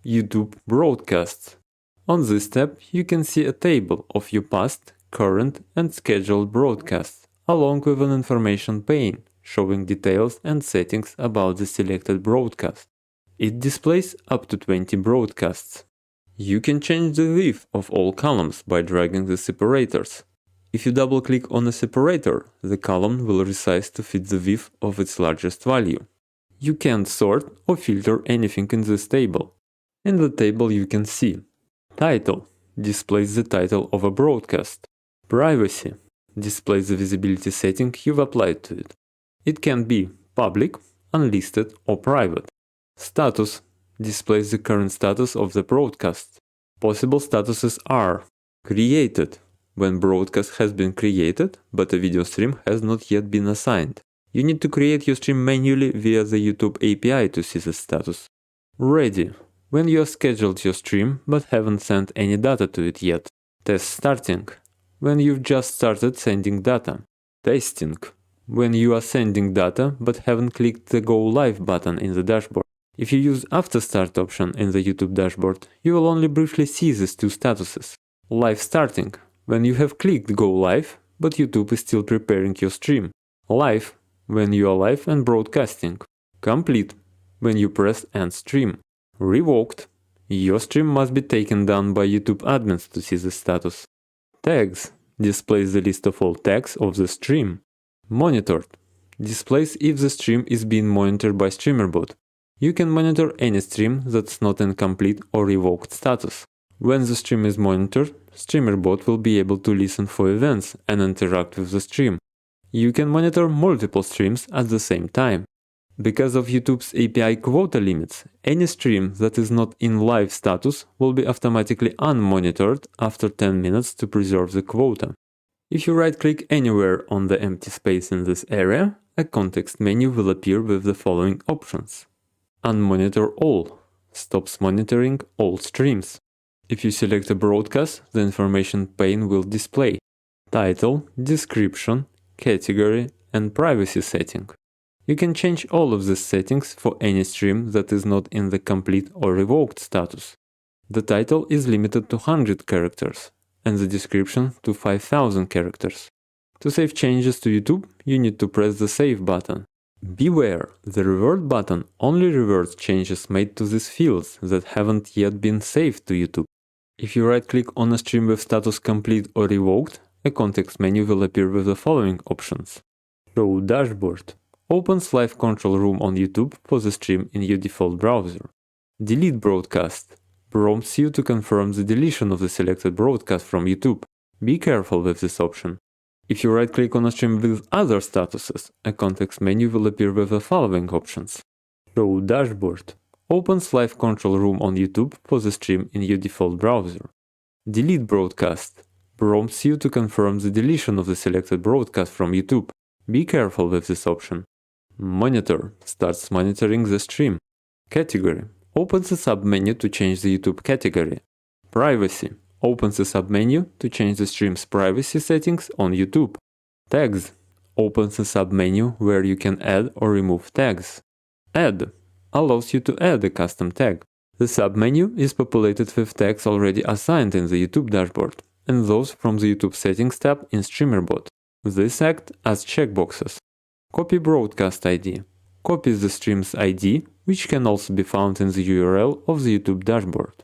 YouTube Broadcasts. On this tab, you can see a table of your past, current and scheduled broadcasts, along with an information pane showing details and settings about the selected broadcast. It displays up to 20 broadcasts. You can change the width of all columns by dragging the separators. If you double-click on a separator, the column will resize to fit the width of its largest value. You can't sort or filter anything in this table. In the table you can see Title displays the title of a broadcast. Privacy displays the visibility setting you've applied to it. It can be public, unlisted or private. Status displays the current status of the broadcast. Possible statuses are created, when broadcast has been created, but a video stream has not yet been assigned. You need to create your stream manually via the YouTube API to see the status. Ready, when you have scheduled your stream but haven't sent any data to it yet. Test starting, when you've just started sending data. Testing, when you are sending data but haven't clicked the Go Live button in the dashboard. If you use After Start option in the YouTube dashboard, you will only briefly see these two statuses. Live starting, when you have clicked Go Live, but YouTube is still preparing your stream. Live, when you are live and broadcasting. Complete, when you press End Stream. Revoked, your stream must be taken down by YouTube admins to see the status. Tags displays the list of all tags of the stream. Monitored displays if the stream is being monitored by Streamer.Bot. You can monitor any stream that's not in complete or revoked status. When the stream is monitored, Streamer.Bot will be able to listen for events and interact with the stream. You can monitor multiple streams at the same time. Because of YouTube's API quota limits, any stream that is not in live status will be automatically unmonitored after 10 minutes to preserve the quota. If you right-click anywhere on the empty space in this area, a context menu will appear with the following options. Unmonitor all stops monitoring all streams. If you select a broadcast, the information pane will display title, description, category and privacy setting. You can change all of these settings for any stream that is not in the complete or revoked status. The title is limited to 100 characters and the description to 5000 characters. To save changes to YouTube, you need to press the Save button. Beware, the Revert button only reverts changes made to these fields that haven't yet been saved to YouTube. If you right-click on a stream with status complete or revoked, a context menu will appear with the following options. Show Dashboard opens Live Control Room on YouTube for the stream in your default browser. Delete Broadcast prompts you to confirm the deletion of the selected broadcast from YouTube. Be careful with this option. If you right-click on a stream with other statuses, a context menu will appear with the following options. Show Dashboard opens Live Control Room on YouTube for the stream in your default browser. Delete Broadcast prompts you to confirm the deletion of the selected broadcast from YouTube. Be careful with this option. Monitor starts monitoring the stream. Category opens a submenu to change the YouTube category. Privacy opens a submenu to change the stream's privacy settings on YouTube. Tags opens a submenu where you can add or remove tags. Add allows you to add a custom tag. The submenu is populated with tags already assigned in the YouTube dashboard and those from the YouTube settings tab in Streamer.Bot. These act as checkboxes. Copy broadcast ID copies the stream's ID, which can also be found in the URL of the YouTube dashboard.